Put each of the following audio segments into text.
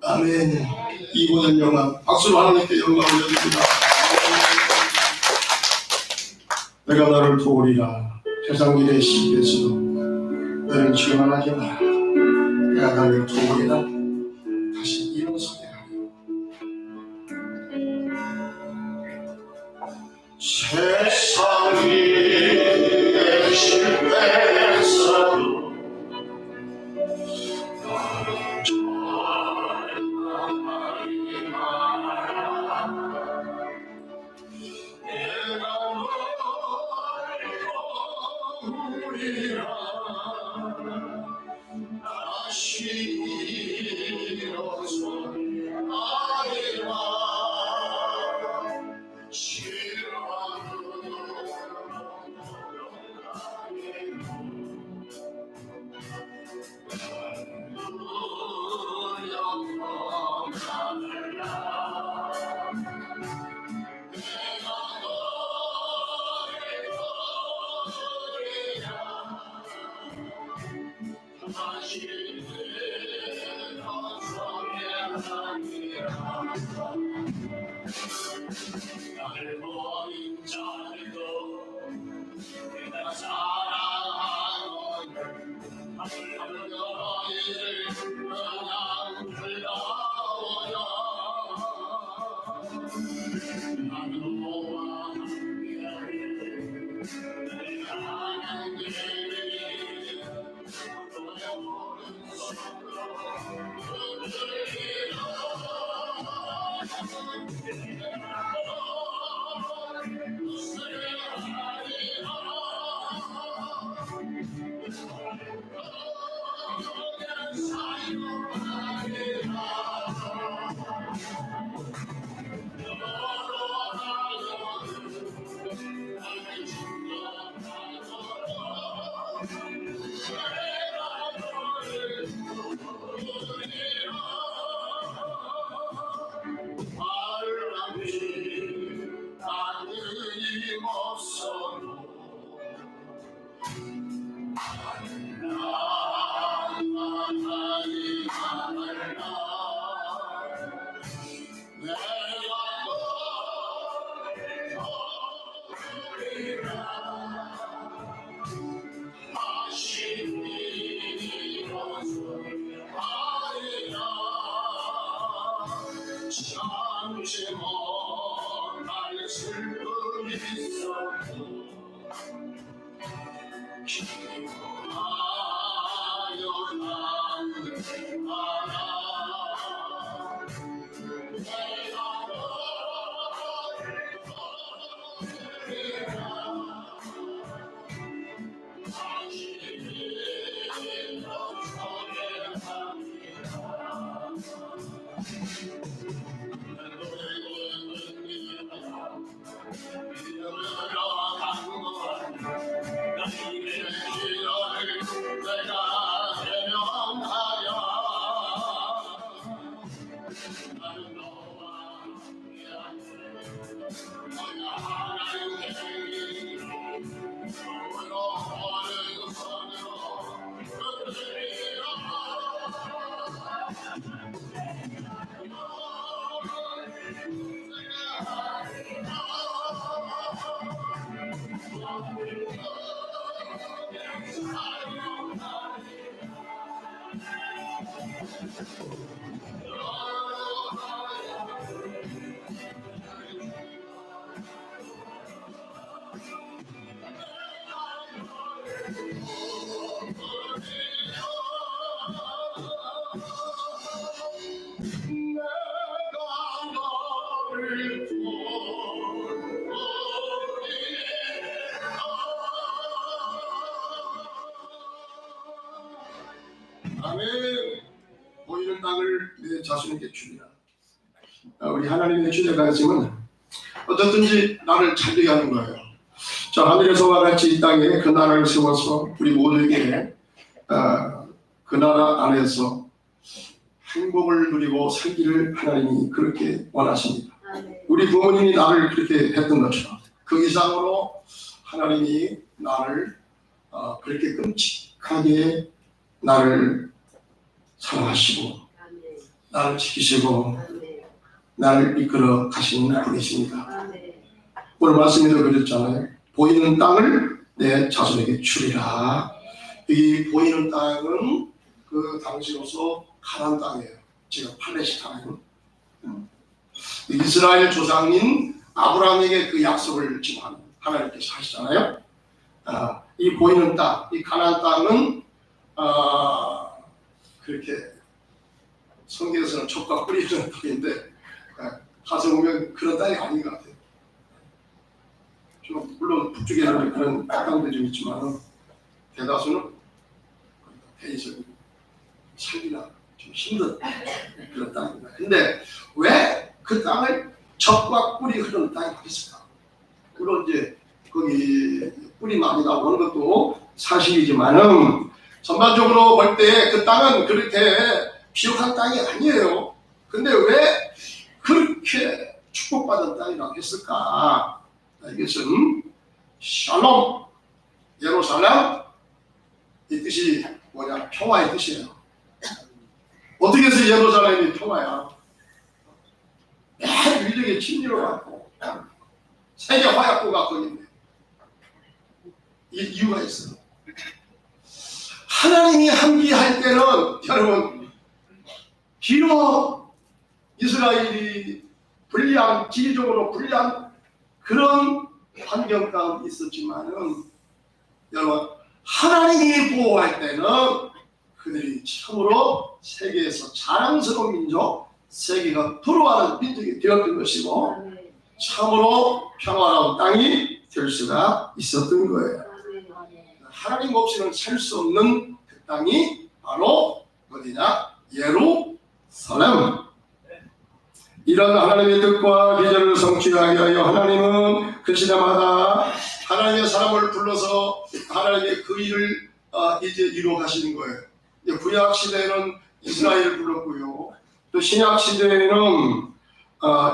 아멘. 이보된 영광, 박수로 하나님께 영광 올려드립니다. 내가 너를 도우리라. 세상 일의 시기에서도 너를 지원하지 마라. 내가 너를 도우리라. 다시 일어서게 하리. 세상이 실패했어도 나를 버린 자들도 내가 사랑하는 하늘 너희를 그냥 불러오여 나는 너와 함께하리 내가 하나님께 너의 오른손으로 잠시 못할 슬픔이 있어도 기도하여 나는 알아 내가 너를 버리라 당신이 너 손에 담기라 아멘. 보이는 땅을 내 자손에게 주리라. 우리 하나님의 주제가지만 어떻든지 나를 살리게 하는 거예요. 자, 하늘에서와 같이 이 땅에 그 나라를 세워서 우리 모두에게 그 나라 안에서 행복을 누리고 살기를 하나님이 그렇게 원하십니다. 우리 부모님이 나를 그렇게 했던 것처럼 그 이상으로 하나님이 나를 그렇게 끔찍하게 나를 사랑하시고 나를 지키시고 나를 이끌어 가시는 분이십니다. 오늘 말씀에도 그랬잖아요. 보이는 땅을 내 자손에게 주리라. 이 보이는 땅은 그 당시로서 가나안 땅이에요. 지금 팔레스타인. 이스라엘 조상인 아브라함에게 그 약속을 지금 하나님께서 하시잖아요. 이 보이는 땅, 이 가나안 땅은 그렇게 성경에서는 족과 꿀이 흐르는 땅인데 가서 보면 그런 땅이 아닌 것 같아요. 좀 물론 북쪽에는 그런 땅들이 좀 있지만 대다수는 대리석이고 살기가 좀 힘든 그런 땅입니다. 근데 왜 그 땅을 젖과 꿀이 흐르는 땅이 있을까? 물론 이제 거기 꿀이 많이 나오는 것도 사실이지만은 전반적으로 볼 때 그 땅은 그렇게 비옥한 땅이 아니에요. 근데 왜 그렇게 축복받은 땅이라고 했을까? 이것은 샬롬, 예루살렘 이 뜻이 뭐냐? 평화의 뜻이에요. 어떻게 해서 예루살렘이 평화야? 맨 위력의 침례로 갖고 세계 화약고가 거기 있네. 이유가 있어요. 하나님이 함께할 때는 여러분 비록 이스라엘이 불리한 지리적으로 불리한 그런 환경 가운데 있었지만은 여러분 하나님이 보호할 때는 그들이 참으로 세계에서 자랑스러운 민족, 세계가 부러워하는 민족이 되었던 것이고 참으로 평화로운 땅이 될 수가 있었던 거예요. 하나님 없이는 살 수 없는 그 땅이 바로 어디냐? 예루살렘. 이런 하나님의 뜻과 비전을 성취하게 하여 하나님은 그 시대마다 하나님의 사람을 불러서 하나님의 그 일을 이제 이루어 가시는 거예요. 구약 시대에는 이스라엘을 불렀고요. 또 신약 시대에는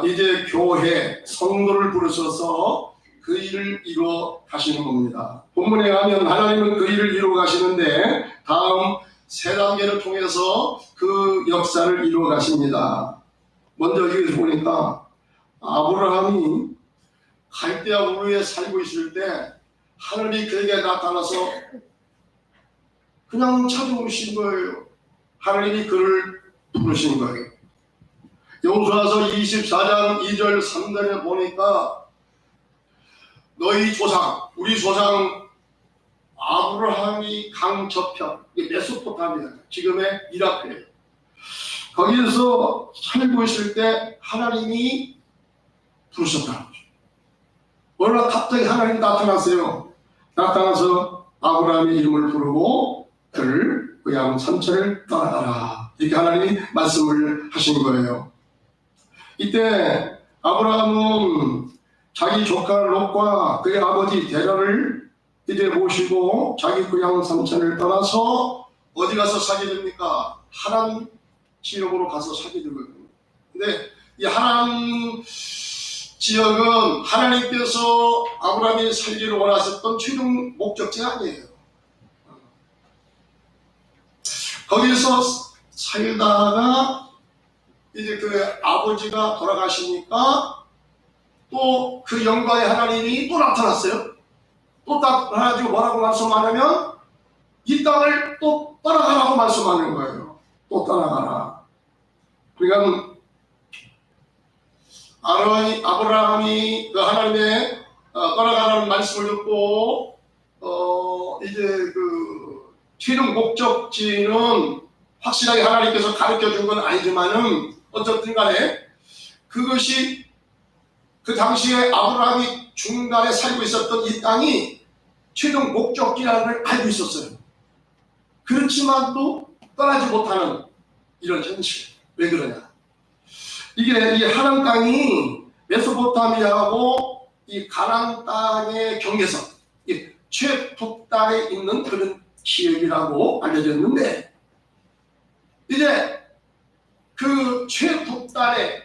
이제 교회 성도를 부르셔서 그 일을 이루어 가시는 겁니다. 본문에 가면 하나님은 그 일을 이루어 가시는데 다음 세 단계를 통해서 그 역사를 이루어 가십니다. 먼저 여기서 보니까 아브라함이 갈대아 우르에 살고 있을 때 하늘이 그에게 나타나서 그냥 찾아오신 거예요. 하나님이 그를 부르신 거예요. 여호수아서 24장 2절 3절에 보니까 너희 조상, 우리 조상 아브라함이 강 저편, 메소포타미아, 지금의 이라크예요. 거기에서 살고 있을 때 하나님이 부르셨다는 거죠. 어느 날 갑자기 하나님이 나타났어요. 나타나서 아브라함의 이름을 부르고 그를 고향 산천을 떠나가라. 이렇게 하나님이 말씀을 하신 거예요. 이때 아브라함은 자기 조카 롯과 그의 아버지 데라를 이제 모시고 자기 고향 삼천을 떠나서 어디 가서 살게 됩니까? 하란 지역으로 가서 살게 되거든요. 근데 이 하란 지역은 하나님께서 아브라함이 살기를 원하셨던 최종 목적지가 아니에요. 거기서 살다가 이제 그 아버지가 돌아가시니까 또 그 영광의 하나님이 또 나타났어요. 또 나타나가지고 뭐라고 말씀하냐면 이 땅을 또 떠나가라고 말씀하는 거예요. 또 떠나가라. 그러니까 아브라함이 그 하나님의 떠나가라는 말씀을 듣고 이제 그 최종 목적지는 확실하게 하나님께서 가르쳐 준 건 아니지만은 어쨌든 간에 그것이 그 당시에 아브라함이 중간에 살고 있었던 이 땅이 최종 목적지라는 걸 알고 있었어요. 그렇지만 또 떠나지 못하는 이런 현실. 왜 그러냐? 이게 이 하란 땅이 메소포타미아하고 이 가나안 땅의 경계선, 이 최북단에 있는 그런 지역이라고 알려졌는데 이제 그 최북단에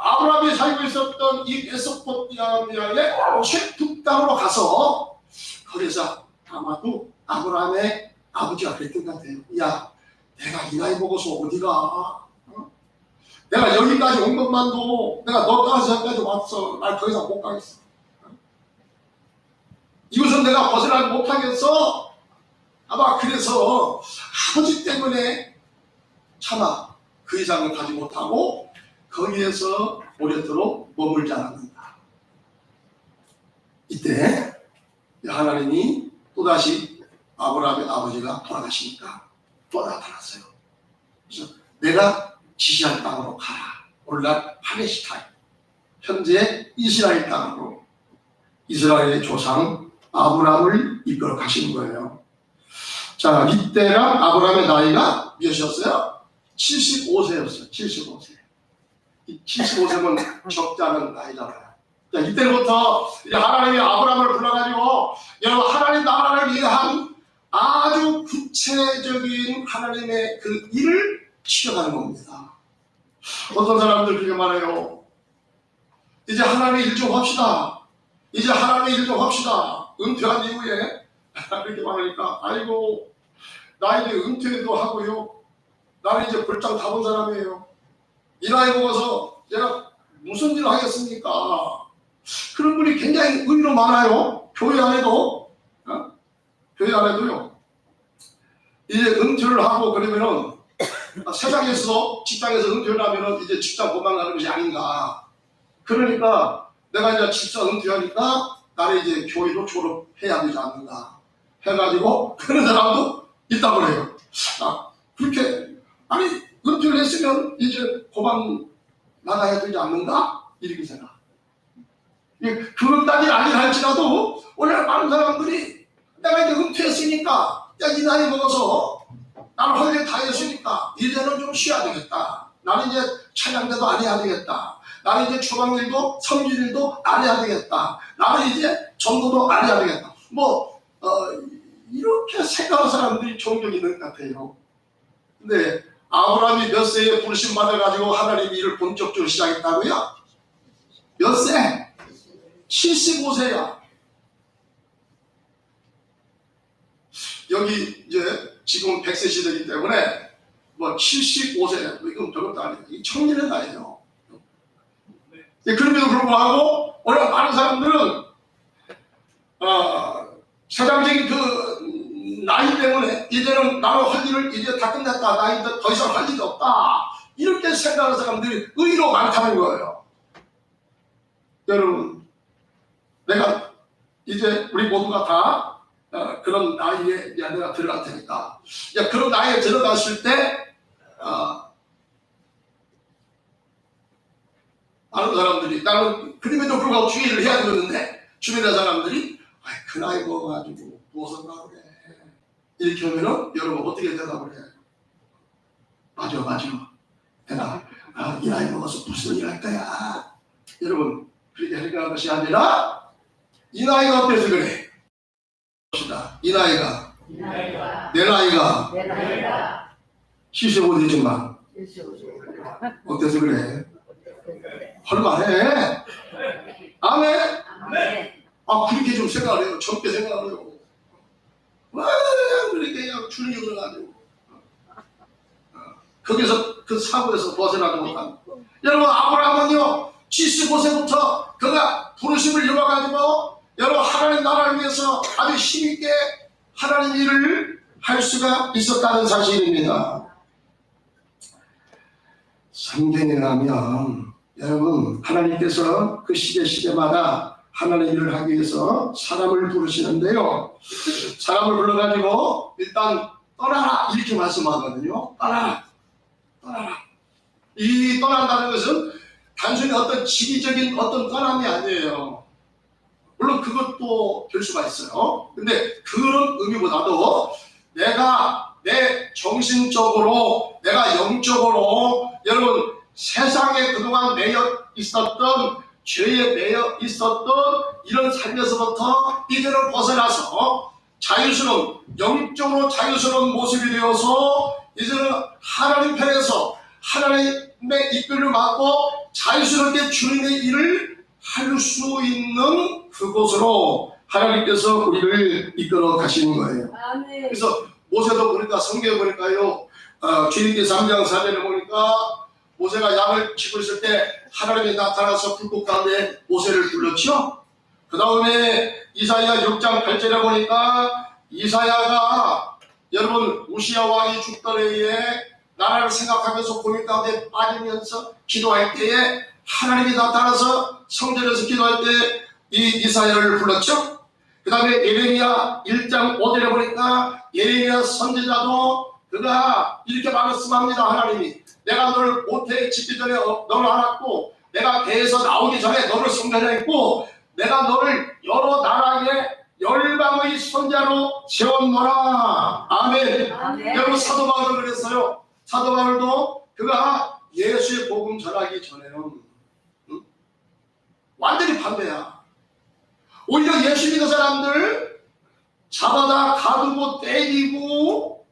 아브라함이 살고 있었던 이 메소포타미아의 최북단으로 가서 거기서 아마도 아브라함의 아버지가 그랬던 것 같아요. 야, 내가 이 나이 먹어서 어디가? 어? 내가 여기까지 온 것만도 내가 너 따라서 여기까지 왔어. 날 더 이상 못 가겠어. 이것은 내가 벗어나지 못하겠어. 아마 그래서 아버지 때문에 차마 그 이상을 가지 못하고 거기에서 오랫도록 머물지 않았는가. 이때 하나님이 또다시 아브라함의 아버지가 돌아가시니까 또 나타났어요. 그래서 내가 지시할 땅으로 가라. 오늘날 팔레스타인, 현재 이스라엘 땅으로 이스라엘의 조상 아브라함을 이끌어 가시는 거예요. 자, 이때가 아브라함의 나이가 몇이었어요? 75세였어요. 75세. 75세면 적지 않은 나이잖아요. 자, 이때부터 하나님이 아브라함을 불러가지고 여러분 하나님 나라를 위한 아주 구체적인 하나님의 그 일을 시켜가는 겁니다. 어떤 사람들 그렇게 말해요. 이제 하나님의 일 좀 합시다. 이제 하나님의 일 좀 합시다. 은퇴한 이후에 그렇게 말하니까 아이고 나 이제 은퇴도 하고요. 나는 이제 볼장 다 본 사람이에요. 이 나이 먹어서 제가 무슨 일을 하겠습니까? 그런 분이 굉장히 의외로 많아요. 교회 안에도 교회 안에도요. 이제 은퇴를 하고 그러면은 세상에서 직장에서 은퇴를 하면은 이제 직장 도망가는 것이 아닌가. 그러니까 내가 이제 직장 은퇴하니까 나는 이제 교회도 졸업해야 되지 않는가 해가지고 그런 사람도 있다고 해요. 그렇게 아니 은퇴를 했으면 이제 고방 나가야 되지 않는가 이렇게 생각. 그것까지는 아니라 할지라도 오늘 많은 사람들이 내가 이제 은퇴했으니까 야, 이 나이 먹어서 나는 할 일 다 했으니까 이제는 좀 쉬어야 되겠다. 나는 이제 찬양대도 안 해야 되겠다. 나는 이제 추방일도 성질일도 안 해야 되겠다. 나는 이제 전도도 안 해야 되겠다. 이렇게 생각하는 사람들이 종종 있는 것 같아요. 근데 아브라함이 몇 세에 부르심 받아가지고 하나님 일을 본격적으로 시작했다고요? 몇 세? 75세야. 여기 이제 지금 100세 시대이기 때문에 75세 이건 별것도 아니에요. 이 청년의 나이에요. 그럼에도 불구하고 오늘 많은 사람들은 세상적인 그 나이 때문에 이제는 나는 할 일을 이제 다 끝냈다. 나 이제 더 이상 할 일이 없다. 이렇게 생각하는 사람들이 의외로 많다는 거예요. 여러분, 내가 이제 우리 모두가 다 그런 나이에 내가 들어갈 테니까 그런 나이에 들어갔을 때 많은 사람들이 나는 그림에도 불구하고 주의를 해야 되는데 주변의 사람들이 그 나이 먹어가지고 무엇을 하라 그래 이렇게 하면은 여러분 어떻게 대답을 해요? 맞아 내가 이 나이 먹어서 무슨 일 할 거야. 여러분 그렇게 생각하는 것이 아니라 이 나이가 어때서 그래? 이 나이가 내 나이가 75 되지만 어때서 그래? 할만해. 아멘. 그렇게 좀 생각을 해요. 젊게 생각을 해요. 그렇게 그냥 주눅이 들어가지고 거기서 그 사고에서 벗어나지 못한. 여러분 아브라함은요 75세부터 그가 부르심을 입어가지고 여러분 하나님 나라를 위해서 아주 힘있게 하나님 일을 할 수가 있었다는 사실입니다. 성경에 가면 여러분 하나님께서 그 시대마다 하나님의 일을 하기 위해서 사람을 부르시는데요. 사람을 불러가지고 일단 떠나라 이렇게 말씀하거든요. 떠나라. 이 떠난다는 것은 단순히 어떤 지리적인 어떤 떠남이 아니에요. 물론 그것도 될 수가 있어요. 근데 그런 의미보다도 내가 내 정신적으로 내가 영적으로 여러분 세상에 그동안 매여 있었던 죄에 매여 있었던 이런 삶에서부터 이제는 벗어나서 자유스러운 영적으로 자유스러운 모습이 되어서 이제는 하나님 편에서 하나님의 이끌을 받고 자유스럽게 주님의 일을 할 수 있는 그곳으로 하나님께서 우리를 이끌어 가시는 거예요. 아멘. 그래서 모세도 보니까 성경에 보니까요, 주님께 3장 4절에 보니까 모세가 양을 치고 있을 때 하나님이 나타나서 불꽃 가운데 모세를 불렀죠. 그 다음에 이사야 6장 8절에 보니까 이사야가 여러분 우시야 왕이 죽던 해에 나라를 생각하면서 고민 가운데 빠지면서 기도할 때에 하나님이 나타나서 성전에서 기도할 때 이 이사야를 불렀죠. 그 다음에 예레미야 1장 5절에 보니까 예레미야 선지자도 그가 이렇게 말씀합니다. 하나님이 내가 너를 모태에 짓기 전에 너를 알았고 내가 배에서 나오기 전에 너를 성전했고 내가 너를 여러 나라의 열방의 선자로 세웠노라. 아멘. 아멘. 여러분 사도 바울도 그랬어요. 사도 바울도 그가 예수의 복음 전하기 전에는 완전히 반대야. 오히려 예수 믿는 사람들 잡아다 가두고 때리고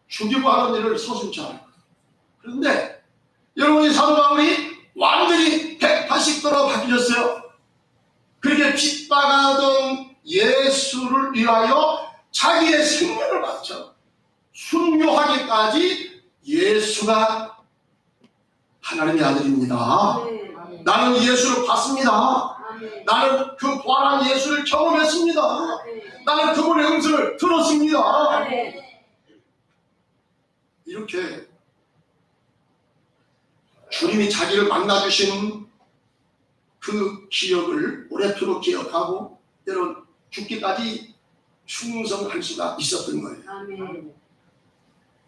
죽이고 하는 일을 서슴지 않아요. 그런데 여러분이 사도 바울이 완전히 180도로 바뀌었어요. 그렇게 핍박하던 예수를 위하여 자기의 생명을 바쳐 순교하기까지 예수가 하나님의 아들입니다. 아멘. 나는 예수를 봤습니다. 아멘. 나는 그 부활한 예수를 경험했습니다. 아멘. 나는 그분의 음성을 들었습니다. 아멘. 이렇게 주님이 자기를 만나주신 그 기억을 오래도록 기억하고 때론 죽기까지 충성할 수가 있었던 거예요. 아멘.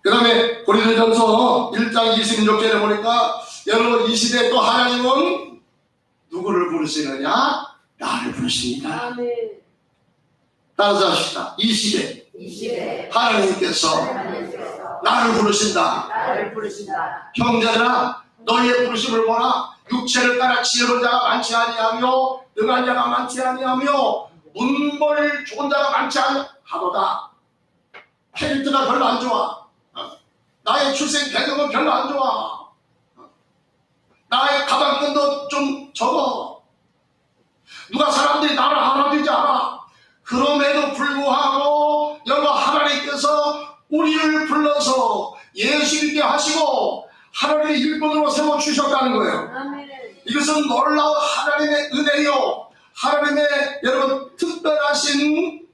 그 다음에 고린도전서 1장 26절에 보니까 여러분 이 시대에 또 하나님은 누구를 부르시느냐? 나를 부르십니다. 아멘. 따라서 합시다. 이 시대 이 시대 하나님께서 하나님께서 나를 부르신다. 나를 부르신다. 형제들아 너희의 부르심을 보라. 육체를 따라 지혜로운 자가 많지 아니하며 능한 자가 많지 아니하며 문벌 좋은 자가 많지 아니하도다. 캐릭터가 별로 안 좋아. 나의 출생 배경은 별로 안 좋아. 나의 가방끈도 좀 적어. 누가 사람들이 나를 알아주지 않아. 그럼에도 불구하고 여러분 하나님께서 우리를 불러서 예수 믿게 하시고 하나님의 일꾼으로 세워주셨다는 거예요. 아멘. 이것은 놀라운 하나님의 은혜요, 하나님의 여러분 특별하신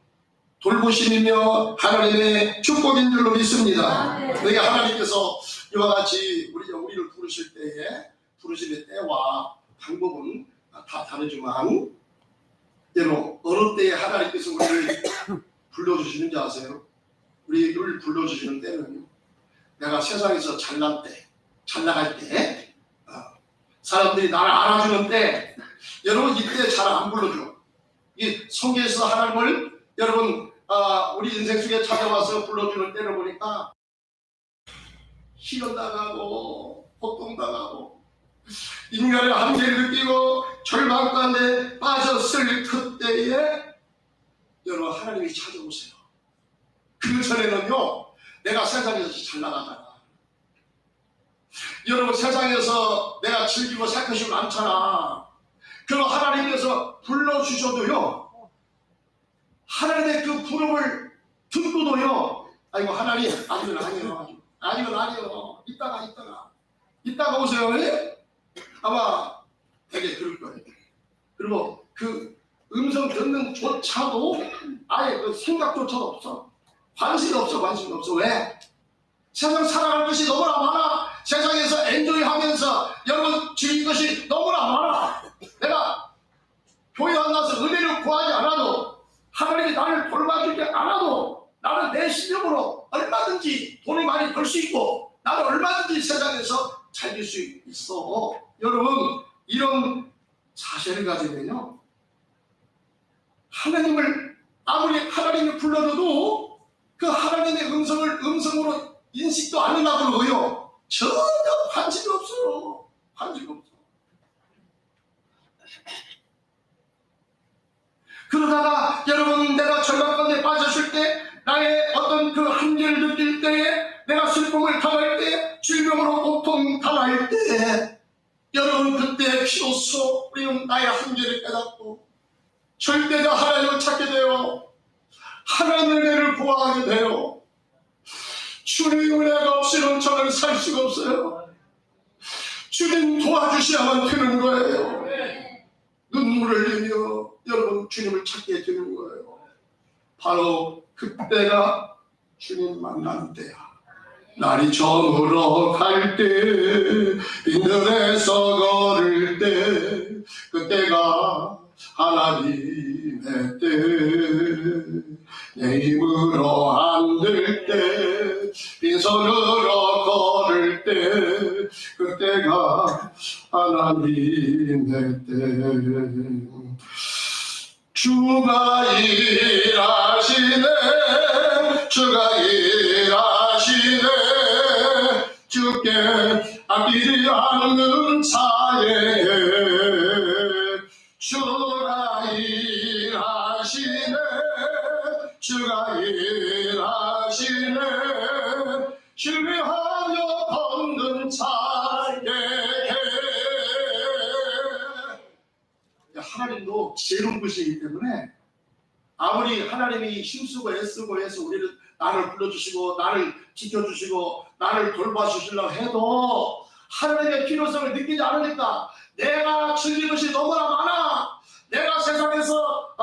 돌보심이며 하나님의 축복인 줄로 믿습니다. 그러니까 하나님께서 이와 같이 우리를 부르실 때에 부르심의 때와 방법은 다 다르지만 여러분 어느 때에 하나님께서 우리를 불러주시는지 아세요? 우리를 불러주시는 때는요, 내가 세상에서 잘난 때, 잘 나갈 때, 사람들이 나를 알아주는 때, 여러분 이때 잘 안 불러줘. 이 성경에서 하나님을 여러분 우리 인생 속에 찾아와서 불러주는 때를 보니까 시련당하고 고통당하고 인간의 한계를 느끼고 절망 가운데 빠졌을 그때에 여러분 하나님이 찾아오세요. 그 전에는요 내가 세상에서 잘 나가잖아. 여러분 세상에서 내가 즐기고 살 것이 많잖아. 그럼 하나님께서 불러주셔도요 하나님의 그 부름을 듣고도요 아이고 하나님 아직은 아니에요. 아직은 아니에요. 이따가 오세요. 예? 아마 되게 그럴 거예요. 그리고 그 음성 듣는 조차도 아예 그 생각조차도 없어. 관심이 없어. 왜? 세상 살아갈 것이 너무나 많아. 세상에서 엔조이하면서 여러분 즐길 것이 너무나 많아. 내가 교회 만나서 은혜를 구하지 않아도 하나님이 나를 돌봐주지 않아도 나는 내 실력으로 얼마든지 돈을 많이 벌 수 있고 나는 얼마든지 세상에서 잘 될 수 있어. 여러분 이런 자세를 가지면요 하나님을 아무리 하나님을 불러줘도 그 하나님의 음성으로 인식도 안 하려고 그러고요 전혀 관심이 없어요. 그러다가 여러분 내가 절망 가운데 빠졌을 때 나의 어떤 그 한계를 느낄 때에 내가 슬픔을 당할 때 질병으로 고통 당할 때 여러분 그때 비로소 우리는 나의 한계를 깨닫고 절대 다 하나님을 찾게 되어 하나님의 은혜를 구하게 되어 주님의 은혜가 없이는 저는 살 수가 없어요. 주님 도와주셔야만 되는 거예요. 눈물을 흘리며 여러분 주님을 찾게 되는 거예요. 바로 그때가 주님 만나는 때야. 날이 저물어 갈 때, 빈들에서 걸을 때, 그때가 하나님의 때. 내 힘으로 안 될 때, 빈손으로 걸을 때, 그때가 하나님의 때. 주가 일하시네, 주가 일하시네, 주께 아끼지 않는 차에 주가 일하시네, 주가 일하시네, 신뢰하며 걷는 차에. 하나님도 지혜로운 분이시기 때문에 아무리 하나님이 힘쓰고 애쓰고 해서 우리를 나를 불러주시고 나를 지켜주시고 나를 돌봐주시려고 해도 하나님의 필요성을 느끼지 않으니까 내가 즐길 것이 너무나 많아, 내가 세상에서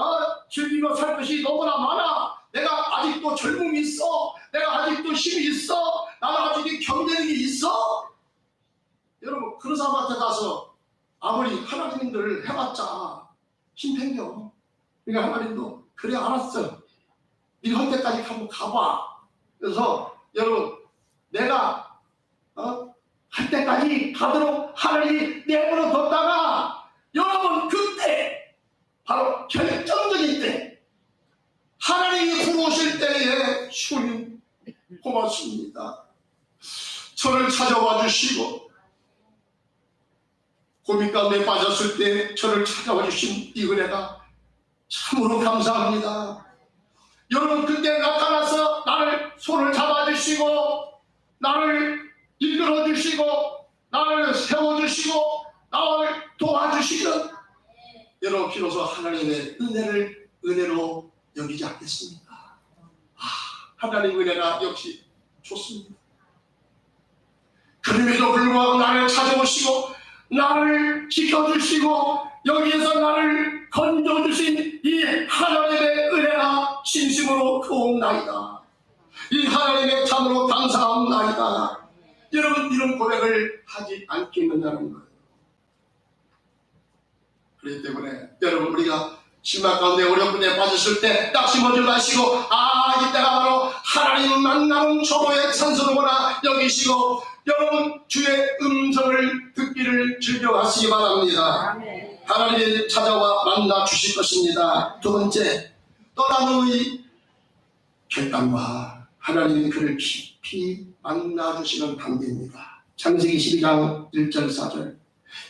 즐기며 살 것이 너무나 많아, 내가 아직도 젊음이 있어, 내가 아직도 힘이 있어, 나는 아직 경쟁이 있어. 여러분 그런 사람한테 가서 아무리 하나님들 해봤자 힘팽겨. 그러니까 하나님도 그래 알았어, 네가 할 때까지 한번 가봐. 그래서 여러분 내가 할 때까지 가도록 하나님이 내버려 뒀다가 여러분 그때 바로 결정적인 때 하나님이 부르실 때에 주님 고맙습니다. 저를 찾아와 주시고 고민 가운데 빠졌을 때 저를 찾아와 주신 이 은혜가 참으로 감사합니다. 여러분 그때 나타나서 나를 손을 잡아주시고 나를 이끌어주시고 나를 세워주시고 나를 도와주시는 여러분 비로소 하나님의 은혜로 여기지 않겠습니까? 하나님의 은혜가 역시 좋습니다. 그럼에도 불구하고 나를 찾아오시고 나를 지켜주시고 여기에서 나를 건져주신 이 하나님의 은혜가 진심으로 고운나이다. 이 하나님의 참으로 감사합나이다. 여러분 이런 고백을 하지 않겠느냐는 거예요. 그렇기 때문에 여러분 우리가 심막 가운데 어려움에 빠졌을 때 딱 심어줄 마시고 이때가 바로 하나님 만나는 초보의 찬송으로나 여기시고 여러분 주의 음성을 듣기를 즐겨하시기 바랍니다. 아멘. 하나님이 찾아와 만나 주실 것입니다. 두 번째, 떠남의 결단과 하나님이 그를 깊이 만나 주시는 단계입니다. 창세기 12장 1절 4절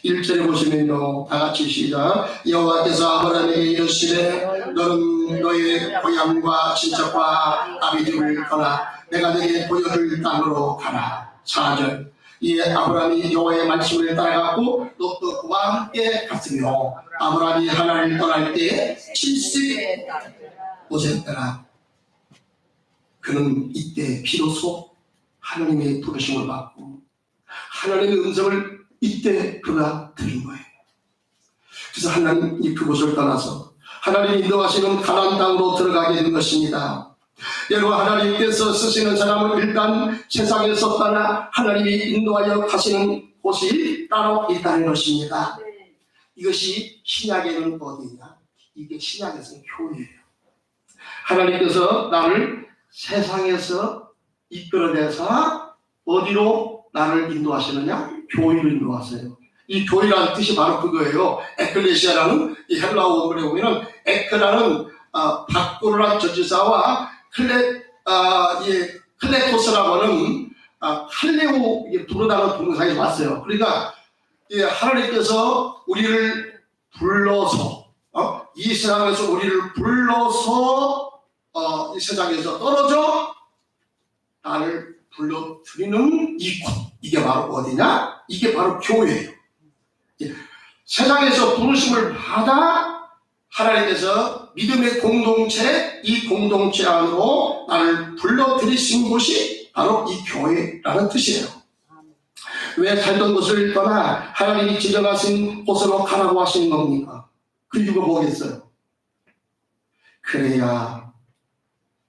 1절에 보시면요, 다같이 시작. 여호와께서 아브라함에게 이르시되 너는 너의 고향과 친척과 아비집을 떠나 내가 너에게 보여줄 땅으로 가라. 4절 이에 아브라함이 여호와의 말씀을 따라갔고 롯도 그와 함께 갔으며 아브라함이 하나님을 떠날 때 75세였더라. 그는 이때 비로소 하나님의 부르심을 받고 하나님의 음성을 이때 그가 들은 거예요. 그래서 하나님이 그곳을 떠나서 하나님이 인도하시는 가나안 땅으로 들어가게 된 것입니다. 여러분 하나님께서 쓰시는 사람은 일단 세상에서 떠나 하나님이 인도하여 가시는 곳이 따로 있다는 것입니다. 이것이 신약에는 어디냐? 이게 신약에서는 교회예요. 하나님께서 나를 세상에서 이끌어내서 어디로 나를 인도하시느냐? 교회로 인도하세요. 이 교회라는 뜻이 바로 그거예요. 에클레시아라는 이 헬라어 원문에 보면은 에크라는 바꾸르란 저지사와 클레토스라고 하는 할레오 부르다는 동사에서 왔어요. 그러니까 하나님께서 우리를 불러서 이 세상에서 우리를 불러서 이 세상에서 떨어져 나를 불러들이는 이곳, 이게 바로 어디냐? 이게 바로 교회예요. 세상에서 부르심을 받아 하나님께서 믿음의 공동체, 이 공동체 안으로 나를 불러들이신 곳이 바로 이 교회라는 뜻이에요. 왜 살던 곳을 떠나 하나님이 지정하신 곳으로 가라고 하시는 겁니까? 그 이유가 뭐겠어요? 그래야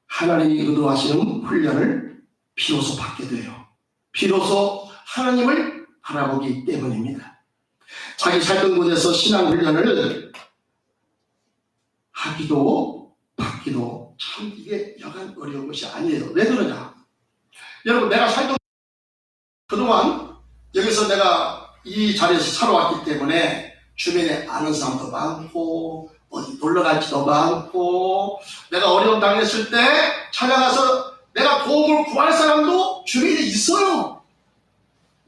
하나님이 의도하시는 훈련을 비로소 받게 돼요. 비로소 하나님을 바라보기 때문입니다. 자기 살던 곳에서 신앙훈련을 하기도 받기도 참 이게 여간 어려운 것이 아니에요. 왜 그러냐? 여러분, 내가 살던 그동안 여기서 내가 이 자리에서 살아왔기 때문에 주변에 아는 사람도 많고 어디 놀러 갈지도 많고 내가 어려움 당했을 때 찾아가서 내가 도움을 구할 사람도 주변에 있어요.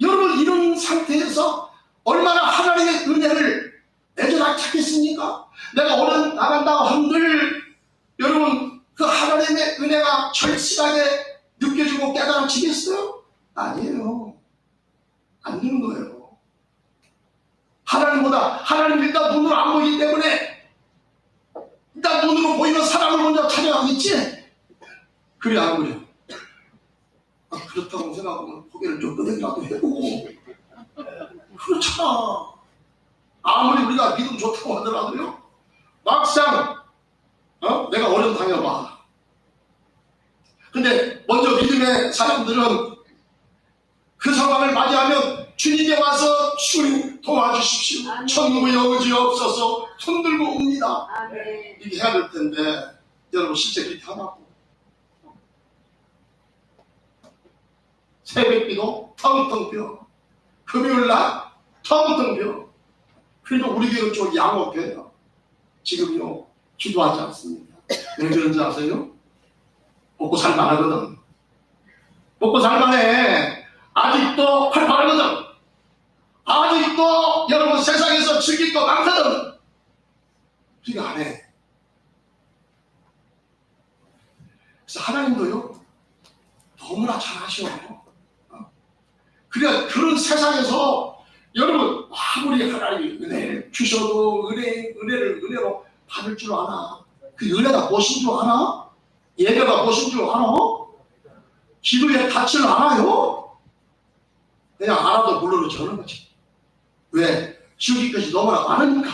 여러분, 이런 상태에서 얼마나 하나님의 은혜를 애절하게 찾겠습니까? 내가 어려움 나간다고 한들 여러분, 그 하나님의 은혜가 절실하게 느껴지고 깨달아지겠어요? 아니에요. 안 되는 거예요. 하나님보다 하나님 일단 눈으로 안 보이기 때문에 일단 눈으로 보이는 사람을 먼저 찾아가겠지? 그래 안 그래? 그렇다고 생각하면 고개를 좀 끄덕이라도 해보고 그렇잖아. 아무리 우리가 믿음 좋다고 하더라도요, 막상 내가 어려움 당해봐. 근데 먼저 믿음의 사람들은 그 상황을 맞이하면 주님께 와서 주님 도와주십시오. 아멘. 천국의 여지 없어서 손들고 옵니다. 아멘. 이렇게 해야 될 텐데 여러분 실제 그렇게 하라고. 새벽기도 텅텅 비어, 금요일날 텅텅 비어. 그래도 우리 교회는 좀 양호해요. 지금요 기도하지 않습니다. 왜 그런지 아세요? 먹고 살만하거든. 먹고 살만해. 아직도 활발하거든. 아직도 여러분 세상에서 즐길 거 많거든. 그러니까 안 해. 그래서 하나님도요 너무나 잘하셔. 그러니까 그런 세상에서 여러분 아무리 하나님이 은혜를 주셔도 은혜를 은혜로 받을 줄 아나? 그 은혜가 무엇인 줄 아나? 예배가 무엇인 줄 아나? 기도의 가치를 알아요? 그냥 알아도 물론은 저는 거지. 왜? 지옥의 것이 너무나 많으니까.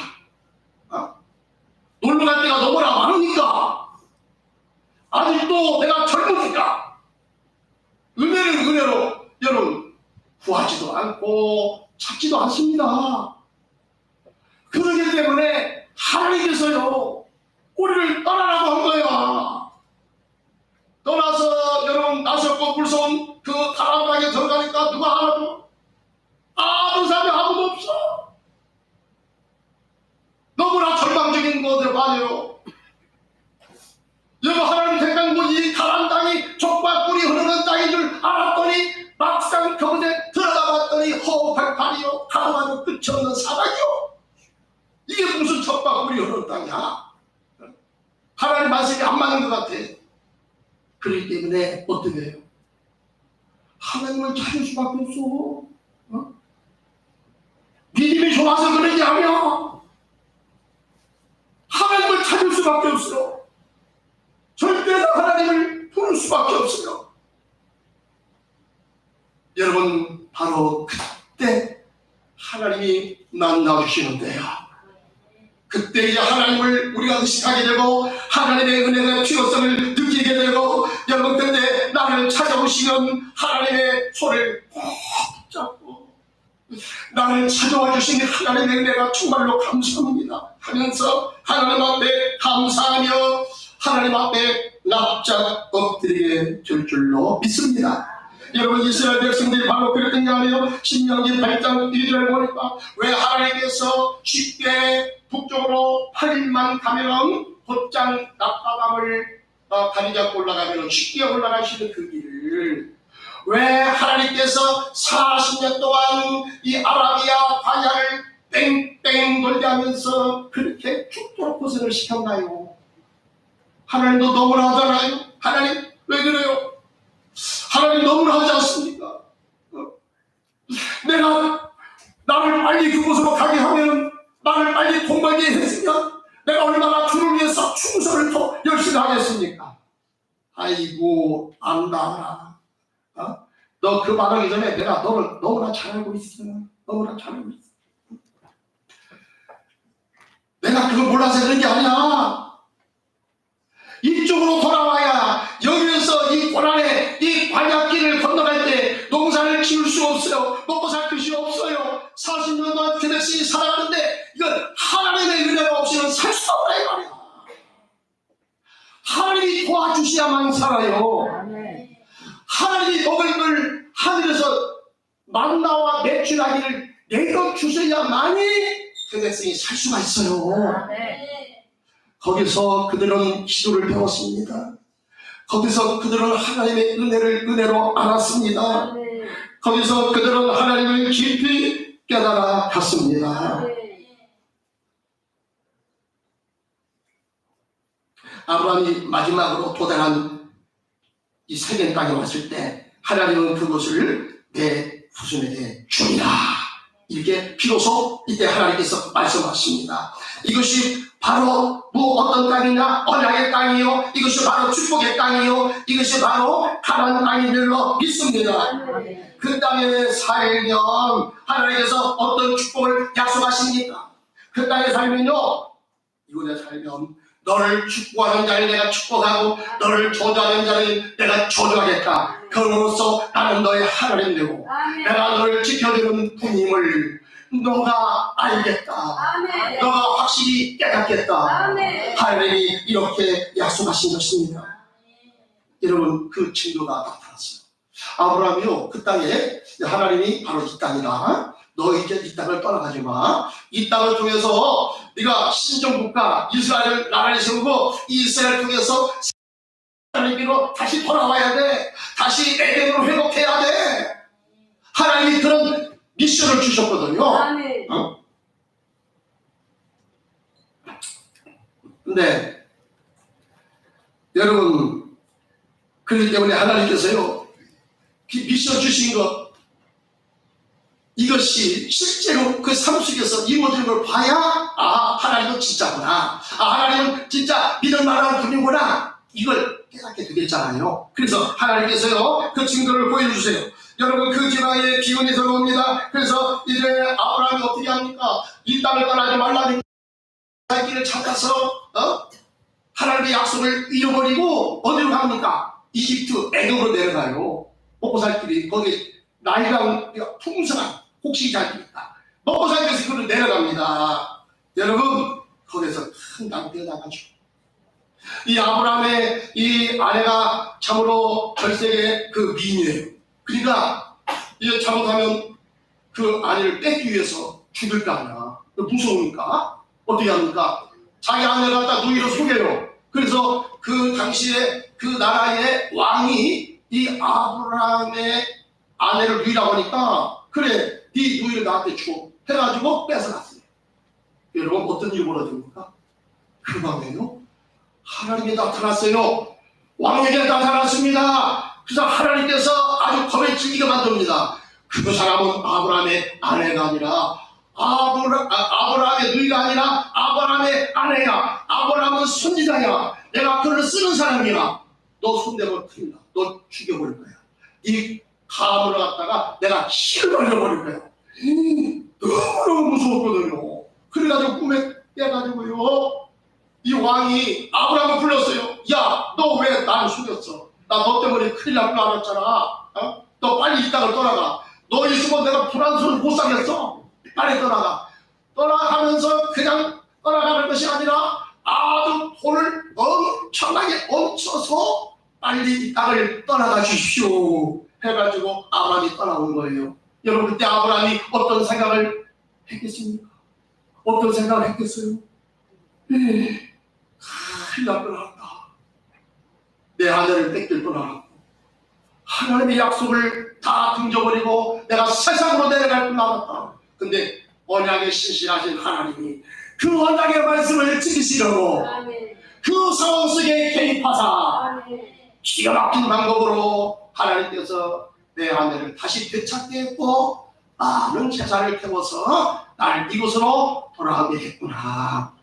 놀러 갈 때가 너무나 많으니까. 아직도 내가 젊으니까. 은혜를 은혜로 여러분 구하지도 않고 찾지도 않습니다. 그러기 때문에 하나님께서요 우리를 떠나라고 한 거야. 떠나서 여러분 나섰고 무서운 그 가나안 땅에 들어가니까 누가 알아줘? 아무 사람이 아무도 없어. 너무나 절망적인 것들 맞아요. 여러분, 하나님 택한 곳이 가나안 땅이 족과 꿀이 흐르는 땅인 줄 알았더니 막상 그곳에 들어가 봤더니 허허팔팔이요 가로가도 끝이 없는 사막이요. 이게 무슨 족과 꿀이 흐르는 땅이야? 하나님 말씀이 안 맞는 것 같아. 그렇기 때문에 어떻게 해요? 하나님을 찾을 수밖에 없어. 믿음이 좋아서 그런 게 아니야. 하나님을 찾을 수밖에 없어요. 절대 하나님을 부를 수밖에 없어요. 여러분, 바로 그때 하나님이 만나주시는 때야. 그때 이제 하나님을 우리가 의식하게 되고 하나님의 은혜의 필요성을 느끼게 되고 여러분, 그때 나를 찾아오시는 하나님의 손을 꼭 잡고 나를 찾아와 주신 하나님의 은혜가 정말로 감사합니다 하면서 하나님 앞에 감사하며 하나님 앞에 납작 엎드리게 될 줄로 믿습니다. 여러분, 이스라엘 백성들이 바로 그랬던 게 아니에요. 신명기 8장 1절을 보니까 왜 하나님께서 쉽게 북쪽으로 8일만 가면은 곧장 낙바담을 다리 잡고 올라가면 쉽게 올라가시는 그 길을 왜 하나님께서 40년 동안 이 아라비아 광야를 뺑뺑 돌게 하면서 그렇게 죽도록 고생을 시켰나요? 하나님도 너무나 하잖아요. 하나님 왜 그래요? 하나님 너무나 하지 않습니까? 내가 나를 빨리 그곳으로 가게 하면 나를 빨리 돈 벌게 했으면 내가 얼마나 주를 위해서 충성을 더 열심히 하겠습니까? 아이고 안다. 너 그 말하기 전에 내가 너를 너무나 잘 알고 있어. 너무나 잘 알고 있어. 내가 그걸 몰라서 그런 게 아니야. 이쪽으로 돌아와야 여기에서 이 고난의 이 광야길을 건너갈 때 농사를 지을 수 없어요. 먹고 살 것이 없어요. 40년 동안 그대씩 살아가는데 이건 하나님의 은혜가 없이는 살 수 없다 이 말이야. 하나님이 도와주셔야만 살아요. 아멘. 하나님이 먹을 걸 하늘에서 만나와 매출하기를 내려 주셔야만이 그 백성이 살 수가 있어요. 아멘. 거기서 그들은 기도를 배웠습니다. 거기서 그들은 하나님의 은혜로 알았습니다. 아멘. 거기서 그들은 하나님을 깊이 깨달아 갔습니다. 아브라함이 마지막으로 도달한 이 세겜 땅에 왔을 때 하나님은 그것을 내 후손에게 주리라. 이렇게 비로소 이때 하나님께서 말씀하십니다. 이것이 바로 어떤 땅이냐? 언약의 땅이요. 이것이 바로 축복의 땅이요. 이것이 바로 가나안 땅인 줄로 믿습니다. 그 땅에 살면 하나님께서 어떤 축복을 약속하십니까? 그 땅에 살면요, 이곳에 살면 너를 축복하는 자를 내가 축복하고 너를 저주하는 자를 내가 저주하겠다. 그러므로써 나는 너의 하나님 되고 내가 너를 지켜주는 분임을 너가 알겠다. 아멘. 너가 확실히 깨닫겠다. 아멘. 하나님이 이렇게 약속하신 것입니다. 여러분, 그 증거가 나타났어요. 아브라함이요, 그 땅에 하나님이 바로 이 땅이다. 너 이제 이 땅을 떠나가지 마. 이 땅을 통해서 네가 신정국가 이스라엘을 나라를 세우고 이스라엘을 통해서 하나님께로 다시 돌아와야 돼. 다시 에덴으로 회복해야 돼. 하나님이 그런 미션을 주셨거든요. 아멘. 근데 여러분, 그렇기 때문에 하나님께서요, 그 미션 주신 것, 이것이 실제로 그 삶 속에서 이루어지는 걸 봐야 하나님은 진짜구나. 하나님은 진짜 믿을 만한 분이구나. 이걸 깨닫게 되겠잖아요. 그래서 하나님께서요, 그 증거를 보여주세요. 여러분, 그 지방에 기운이 들어옵니다. 그래서 이제 아브라함이 어떻게 합니까? 이 땅을 떠나지 말라는 살 길을 찾아서 하나님의 약속을 잃어버리고 어디로 갑니까? 이집트, 애굽으로 내려가요. 먹고 살 길이 거기 나일강 풍성한 혹시 잘입니다. 먹고 살기 위해서 그로 내려갑니다. 여러분, 거기서 큰 낭비가 나가죠. 이 아브라함의 이 아내가 참으로 절세의 그 미인이에요. 그러니까 이제 잘못하면 그 아내를 뺏기 위해서 죽을 거 아니야. 무서우니까 어떻게 합니까? 자기 아내를 갖다 누이로 속여요. 그래서 그 당시에 그 나라의 왕이 이 아브라함의 아내를 누이라고 하니까, 그래, 네 누이를 나한테 줘 해가지고 뺏어갔어요. 여러분, 어떤 일이 벌어집니까? 그 밤에요, 하나님이 나타났어요. 왕에게 나타났습니다. 그래서 하나님께서 아주 겁에 질리게 만듭니다. 그 사람은 아브라함의 아내가 아니라 아브라함의 누이가 아니라 아브라함의 아내야. 아브라함은 선지자야. 내가 그를 쓰는 사람이야. 너 손대면 큰일 나. 너 죽여버릴 거야. 이 가문을 갖다가 내가 실을 벌려버릴 거야. 너무너무 무서웠거든요. 그래가지고 꿈에 깨가지고요, 이 왕이 아브라함을 불렀어요. 야, 너 왜 나를 속였어? 나 너 때문에 큰일 날 줄 알았잖아. 너 빨리 이 땅을 떠나가. 너 있으면 내가 불안스러워 못 살겠어. 빨리 떠나가. 떠나가면서 그냥 떠나가는 것이 아니라 아주 돈을 엄청나게 얹혀서 빨리 이 땅을 떠나가 주십시오 해가지고 아브라함이 떠나온 거예요. 여러분, 그때 아브라함이 어떤 생각을 했겠습니까? 어떤 생각을 했겠어요? 큰일 날 뻔하다. 내 아내를 뺏길 뻔하고 하나님의 약속을 다 등져버리고 내가 세상으로 내려갈 뻔 알았다. 근데 언약에 신실하신 하나님이 그 언약의 말씀을 지키시려고 그 상황 속에 개입하사 기가 막힌 방법으로 하나님께서 내 아내를 다시 되찾게 했고 많은 제사를 태워서 나를 이곳으로 돌아가게 했구나.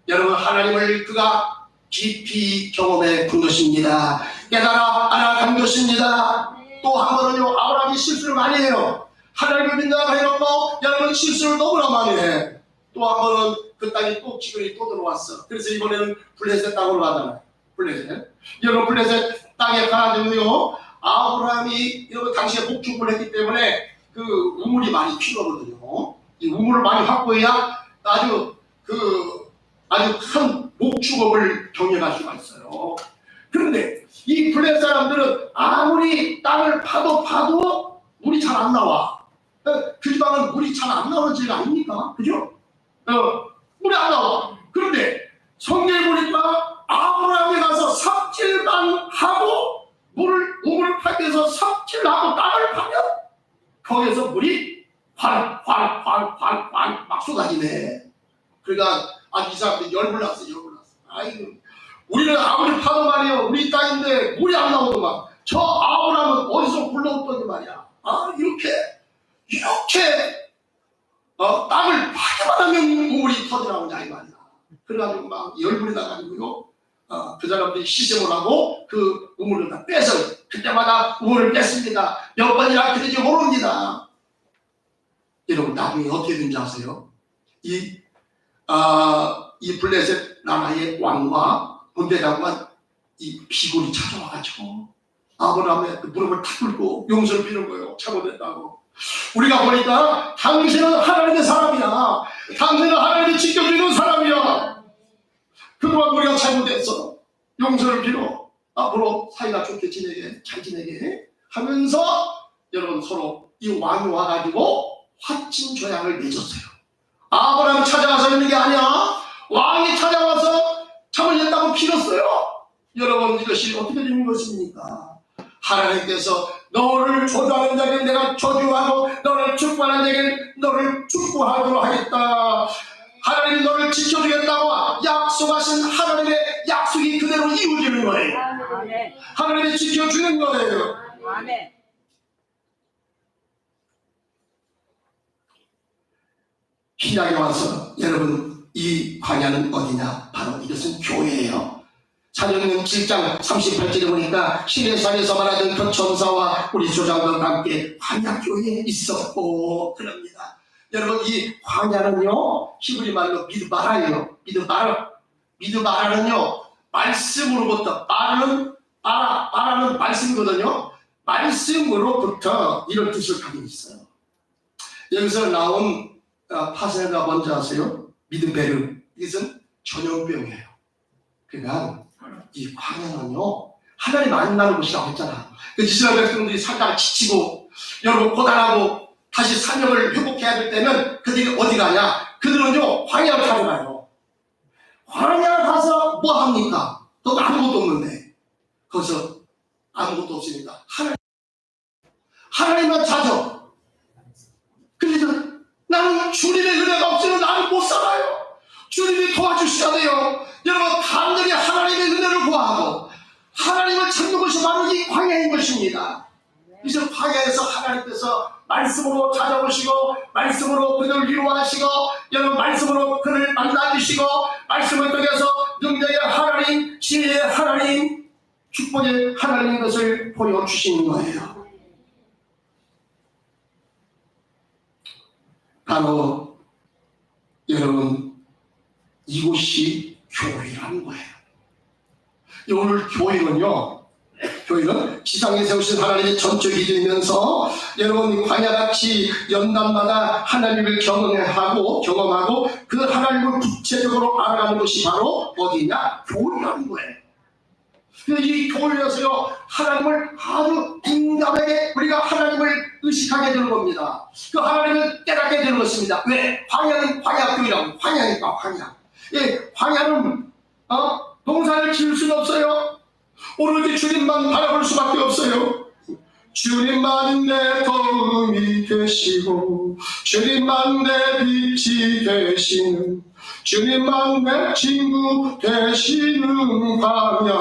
여러분, 하나님을 그가 깊이 경험해 본 것입니다. 깨달아 알아간 것입니다. 또 한 번은요, 아브라함이 실수를 많이 해요. 하나님을 믿는다고 해놓고 여러분 실수를 너무나 많이 해. 또 한 번은 그 땅이 또 기근이 또 들어왔어. 그래서 이번에는 블레셋 땅으로 가잖아요. 블레셋. 여러분, 블레셋 땅에 가가지고요, 아브라함이 여러분 당시에 목축을 했기 때문에 그 우물이 많이 필요하거든요. 이 우물을 많이 확보해야 아주 큰 목축업을 병행할 수가 있어요. 그런데 이 블레셋 사람들은 아무리 땅을 파도 물이 잘 안 나와. 그 지방은 물이 잘 안 나오는 지역 아닙니까? 그죠? 물이 안 나와. 그런데 성경에 보니까 아브라함이 가서 삽질만 하고 우물을 파기 위해서 삽질하고 땅을 파면 거기에서 물이 활 막 쏟아지네. 그러니까 이 사람들이 열불 났어. 아이고, 우리는 아무리 파도 말이요, 우리 땅인데 물이 안 나오더만 저 아브라함은 어디서 불러왔더니 말이야. 이렇게 땅을 파기만 하면 물이 터져나오냐 이 말이야. 그래가지고 막 열불이 나가지고요, 그 사람들이 시샘을 하고 그 우물을 다 빼서 그때마다 우물을 뺐습니다. 몇 번이나 그런지 모릅니다. 여러분, 나중에 어떻게 된지 아세요? 이 블레셋 나라의 왕과 군대장관 이 비굴이 찾아와가지고 아브라함의 그 무릎을 탁 꿇고 용서를 비는 거예요. 잘못했다고. 우리가 보니까 당신은 하나님의 사람이야. 당신은 하나님이 지켜주는 사람이야. 그동안 우리가 잘못했어. 용서를 빌어. 앞으로 사이가 좋게 지내게, 잘 지내게 하면서 여러분 서로 이 왕이 와가지고 화친 조약을 맺었어요. 아브라함이 찾아와서 있는 게 아니야. 왕이 찾아와서 잠을 잤다고 빌었어요. 여러분, 이것이 어떻게 되는 것입니까? 하나님께서 너를 저주하는 자에게 내가 저주하고 너를 축복하는 자에게 너를 축복하도록 하겠다. 하나님이 너를 지켜주겠다고 약속하신 하나님의 약속이 그대로 이루어지는 거예요. 아멘. 하나님이 지켜주는 거예요. 아멘. 신약에 와서 여러분, 이 광야는 어디냐? 바로 이것은 교회예요. 사도행전 7장 38절에 보니까 시내산에서 말하던 그 천사와 우리 조상들과 함께 광야 교회에 있었고 그럽니다. 여러분, 이 광야는요, 히브리 말로 미드바라예요. 미드바라는요, 말씀으로부터, 바라는 말씀이거든요. 말씀으로부터 이런 뜻을 가지고 있어요. 여기서 나온 파생가 뭔지 아세요? 미드베르. 이것은 전염병이에요. 그러니까 이 광야는요, 하나님 만나는 곳이라고 했잖아. 그 이스라엘 백성들이 살다가 지치고 여러분 고단하고 다시 사명을 회복해야 될 때는 그들이 어디 가냐? 그들은요, 광야를 찾아가요. 광야 가서 뭐 합니까? 또 아무것도 없는데 거기서 아무것도 없으니까 하나님만 찾아. 그래서 나는 주님의 은혜가 없으면 나는 못 살아요. 주님이 도와주셔야 돼요. 여러분, 간절히 하나님의 은혜를 구하고 하나님을 찾는 것이 바로 이 광야인 것입니다. 이제 광야에서 하나님께서 말씀으로 찾아오시고 말씀으로 그를 위로하시고 여러분, 말씀으로 그를 만나주시고 말씀을 통해서 능력의 하나님, 지혜의 하나님, 축복의 하나님인 것을 보여주시는 거예요. 바로 여러분, 이곳이 교회라는 거예요. 오늘 교회는 지상에 세우신 하나님의 전적이 되면서 여러분, 광야같이 연단마다 하나님을 경험하고 그 하나님을 구체적으로 알아가는 것이 바로 어디냐? 교회라는 거예요. 이 교회에서요, 하나님을 아주 민감하게 우리가 하나님을 의식하게 되는 겁니다. 그 하나님을 깨닫게 되는 것입니다. 왜? 광야는 광야교회라고. 광야니까 광야. 광야는 농사를 지을 수는 없어요. 오로지 주님만 바라볼 수밖에 없어요. 주님만 내 도움이 되시고 주님만 내 빛이 되시는 주님만 내 친구 되시는 광야.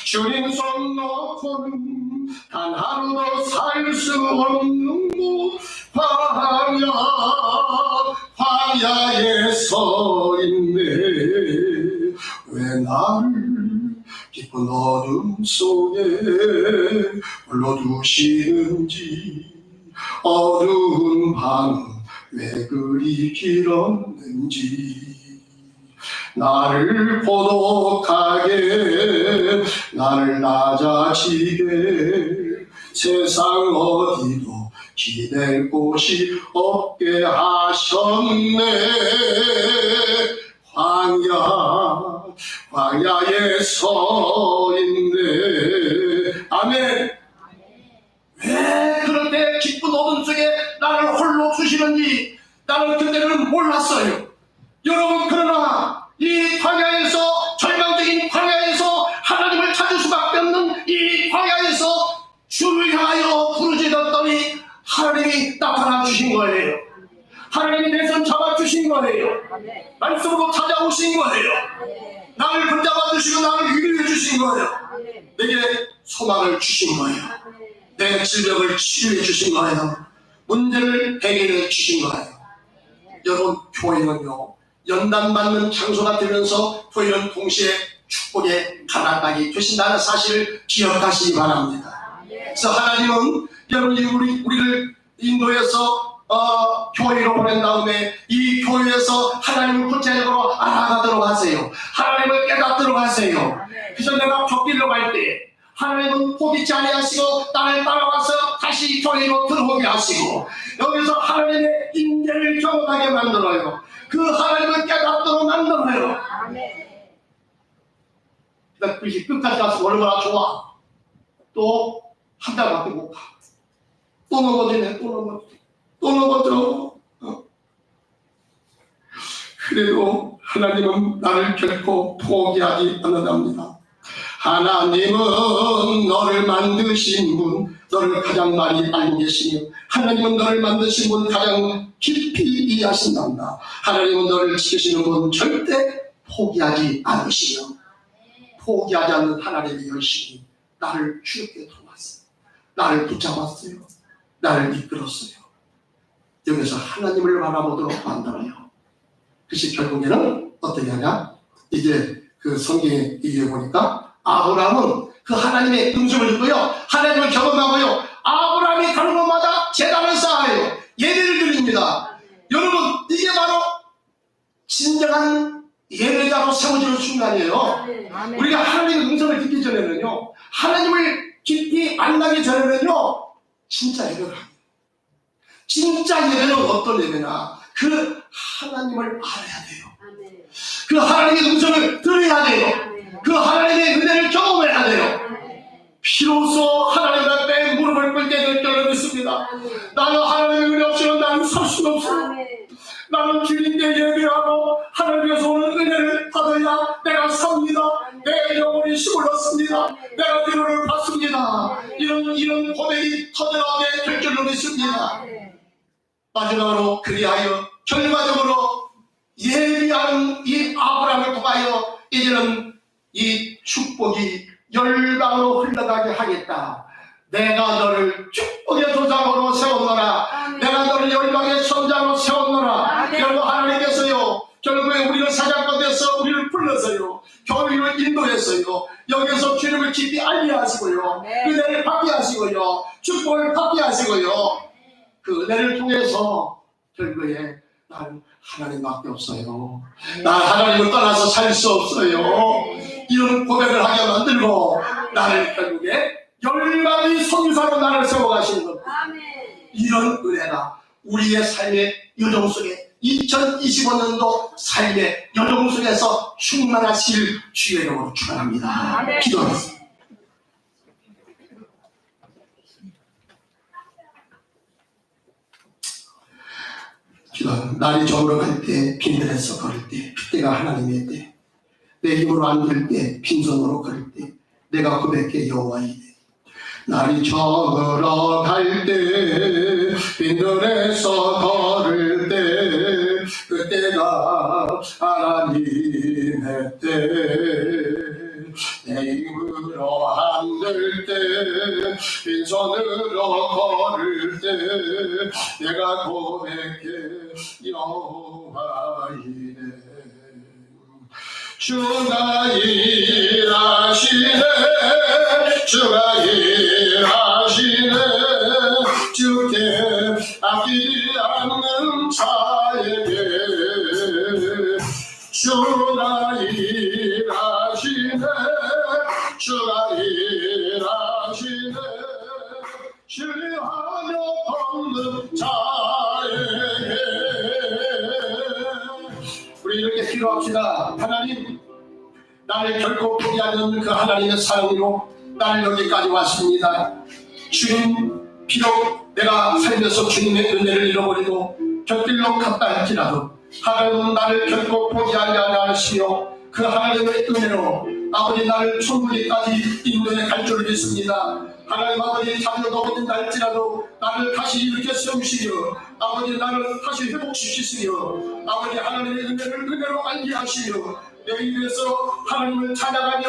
주님 손 놓고는 단 하루도 살 수 없는 광야. 광야에 서 있네 깊은 어둠 속에 홀로 두시는지 어두운 밤은 왜 그리 길었는지 나를 고독하게 나를 낮아지게 세상 어디도 기댈 곳이 없게 하셨네. 광야에 서 있네. 아멘. 왜 그렇게 깊은 어둠 속에 나를 홀로 두시는지 나는 그때는 몰랐어요. 여러분, 그러나 이 광야에서, 절망적인 광야에서 하나님을 찾을 수밖에 없는 이 광야에서 주를 향하여 부르짖었더니 하나님이 나타나 주신 거예요. 하나님이 내 손 잡아주신 거예요. 말씀으로 찾아오신 거예요. 나를 붙잡아 주시고 나를 위로해 주신 거예요. 내게 소망을 주신 거예요. 내 질병을 치료해 주신 거예요. 문제를 해결해 주신 거예요. 여러분, 교회는요, 연단받는 장소가 되면서 교회는 동시에 축복의 가나땅이 되신다는 사실을 기억하시기 바랍니다. 그래서 하나님은 여러분이 우리를 인도해서 교회로 보낸 다음에 이 교회에서 하나님을 구체적으로 알아가도록 하세요. 하나님을 깨닫도록 하세요. 그래서 내가 격리로 갈 때 하나님은 포기치 아니하시고 나를 따라와서 다시 교회로 들어오게 하시고 여기서 하나님의 인재를 경험하게 만들어요. 그 하나님을 깨닫도록 만들어요. 그러니까 그것이 끝까지 가서 얼마나 좋아. 또 한 달밖에 못 가. 또 넘어지네. 또 넘어져. 그래도 하나님은 나를 결코 포기하지 않는답니다. 하나님은 너를 만드신 분, 너를 가장 많이 알고 계시며 하나님은 너를 만드신 분 가장 깊이 이해하신답니다. 하나님은 너를 지키시는 분 절대 포기하지 않으시며 포기하지 않는 하나님의 열심히 나를 주께 도왔어요. 나를 붙잡았어요. 나를 이끌었어요. 여기서 하나님을 바라보도록 만들어요. 그것이 결국에는 어떻게 하냐? 이제 그 성경에 얘기해 보니까 아브라함은 그 하나님의 음성을 듣고요, 하나님을 경험하고요, 아브라함이 가는 곳마다 제단을 쌓아요. 예배를 드립니다. 여러분, 이게 바로 진정한 예배자로 세워지는 순간이에요. 우리가 하나님의 음성을 듣기 전에는요, 하나님을 깊이 만나기 전에는요, 진짜 예배를 합니다. 진짜 예배는 어떤 예배냐? 그 하나님을 알아야 돼요. 그 하나님의 음성을 들어야 돼요. 그 하나님의 은혜를 경험해야 돼요. 비로소 하나님 앞에 무릎을 꿇게 될 줄을 믿습니다. 나는 하나님의 은혜 없이는 나는 살 수가 없어요. 나는 주님께 예배하고 하나님께서 오는 은혜를 받아야 내가 삽니다. 내 영혼이 힘을 얻습니다. 내가 위로를 받습니다. 이런 고백이 터져나오게 될 줄을 믿습니다. 마지막으로 그리하여 결과적으로 예비하는 이 아브라함을 통하여 이제는 이 축복이 열방으로 흘러가게 하겠다. 내가 너를 축복의 조상으로 세웠노라. 내가 너를 열방의 선장으로 세웠노라. 여러분, 하나님께서요, 결국에 우리를 사장권에서 우리를 불러서요, 교회를 인도했어요. 여기서 주님을 깊이 알게 하시고요, 은혜를 받게 하시고요, 축복을 받게 하시고요, 그 은혜를 통해서 결국에 나는 하나님밖에 없어요. 나 하나님을 떠나서 살 수 없어요. 이런 고백을 하게 만들고 나를 결국에 열방의 선유사로 나를 세워가시는 겁니다. 이런 은혜가 우리의 삶의 여정 속에 2025년도 삶의 여정 속에서 충만하실 주의 이름으로 축원합니다. 기도하겠습니다. 날이 저물어갈 때, 빈들에서 걸을 때, 그때가 하나님의 때, 내 힘으로 안 될 때, 빈손으로 걸을 때, 내가 고백해 여호와이네. 날이 저물어갈 때, 빈들에서 걸을 때, 그때가 하나님의 때. 내 힘으로 안 될 때, 빈손으로 걸을 때, 내가 고백해 여호와이네. 주가 일하시네 주가 일하시네 주께 아끼지 않는 자에게 주가 일하시네 주가 일하시네 신뢰하며 걷는 자에게 우리 이렇게 기도합시다. 하나님 나를 결코 포기하는 그 하나님의 사랑으로 나를 여기까지 왔습니다. 주님 비록 내가 살면서 주님의 은혜를 잃어버리고 곁길로 갔다 할지라도 하나님은 나를 결코 포기하지 않으시며 그 하나님의 은혜로 아버지 나를 천국에까지 인도해 갈 줄 믿습니다. 하나님 아버지 자녀 넘어진다 할지라도 나를 다시 이렇게 세우시며 아버지 나를 다시 회복시키시며 아버지 하나님의 은혜로 알게 하시며 내 입에서 하나님을 찬양하며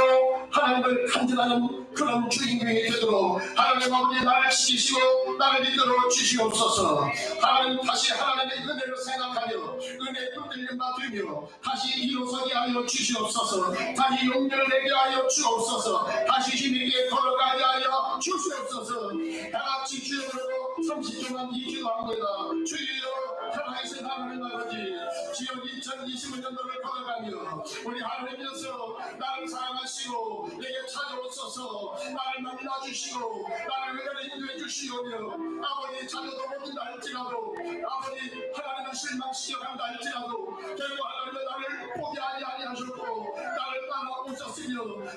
하나님을 간증하는 그런 주인공이 되도록 하나님 아버지 나를 지키시고 나를 이끌어 주시옵소서. 하나님 다시 하나님의 은혜를 생각하며 은혜의 흔들림 맡으며 다시 일어서게 하여 주시옵소서. 다시 용기를 내게 하여 주옵소서. 다시 힘있게 걸어가게 하여 주시옵소서. 다같이 주여로 30초만 기도합니다. 주여 살아계신 하나님 아버지 지역 2025년도를 걸어가며 우리 하나님께서 나를 사랑하시고 내게 찾아오소서. 나를 만나주시고 나를 은혜를 인도해 주시오며 아버지 자녀도 모든다 할지라도 아버지 하나님을 실망시켜 간다 할지라도 결국 하나님은 나를 포기하지 아니하셨고 나를 따라오셨으며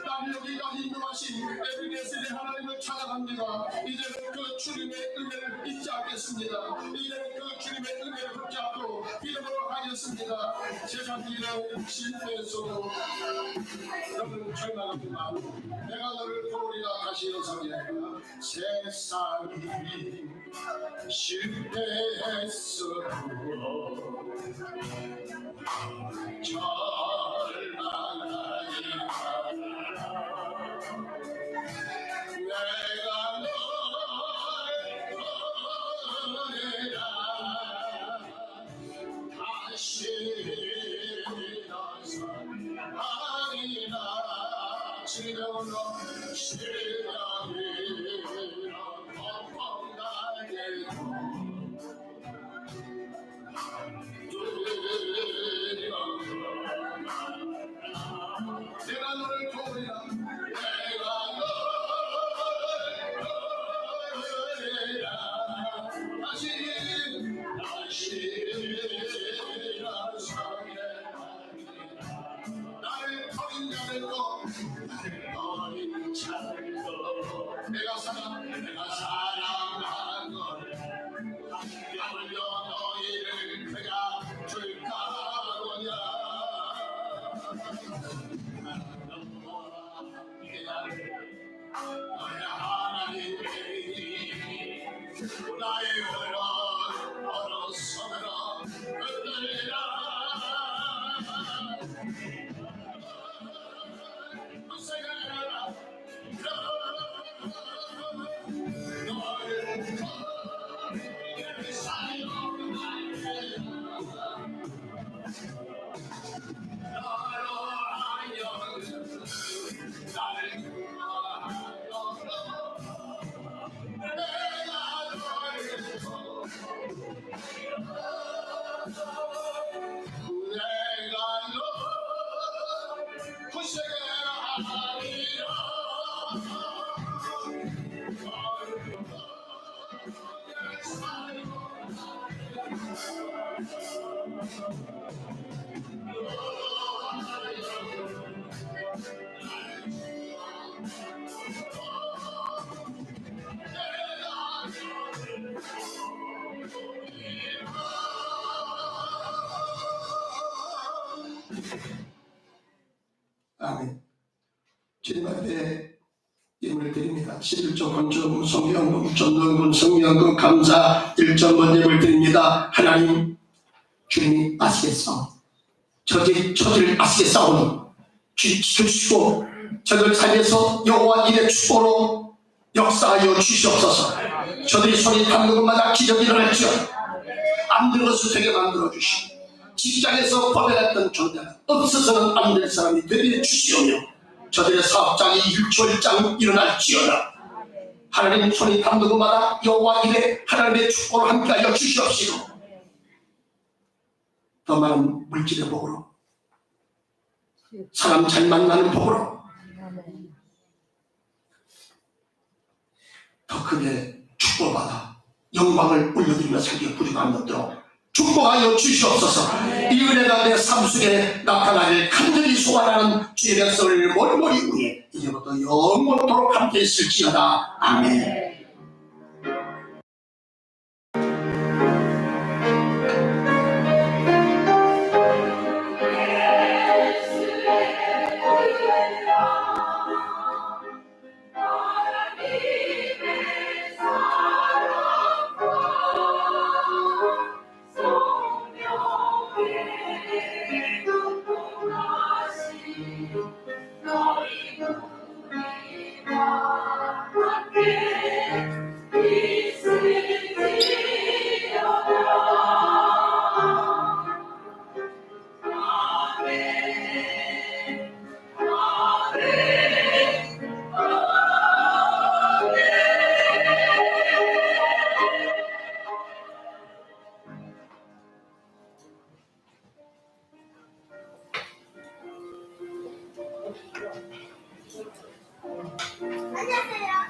나를 여기까지 인도하신 에베네셀의 하나님을 찾아갑니다. 이제 그 주님의 은혜를 잊지 않겠습니다. 이제 그 주님의 은혜를 붙잡고 믿음으로 가겠습니다. 세상 일에 실패했어도 너를 절망합니다. 내가 너를 도우리라 다시 일어서게. 세상이 실패했어도 절망하지 마라. 내가 널 보내라. 다시 일어서 아니라 지금으로 시간이로 덮어가게도 내가 너를 도우리라. 내가 너를 도우리라. 다시 일어서게. 나를 버린 자들도 버린 자들도 내가 사랑한 너를 열려 너희를 그냥 줄까 하노냐. 너의 하나님의 나의 얼어서라 흔들리라. 아멘. 주님 앞에 예물을 드립니다. 11조 건축 성경금 전도금 성경금 감사 1.1 예물 드립니다. 하나님 주님이 아시겠사오. 처지를 아시겠사오니 주시고 저들 삶에서 여호와 일의 축복으로 역사하여 주시옵소서. 저들이 손이 닿는 곳마다 기적이 일어날지어다. 안 들어서 되게 만들어 주시고 직장에서 고백했던 존재가 없어서는 안 될 사람이 되게 주시오며 저들의 사업장이 일초일장 일어날지어다. 하나님 손이 닿는 곳마다 여호와 이레 하나님의 축복을 함께하여 주시옵시고 더 많은 물질의 복으로 사람 잘 만나는 복으로 더 크게 축복받아 영광을 올려드리며 살기가 부족함이 없도록 축복하여 주시옵소서. 이 은혜가 내 삶 속에 나타나길 간절히 소원하는 주의 백성을 머리머리 위에 이제부터 영원토록 함께 있을지어다. 아멘. 안녕하세요.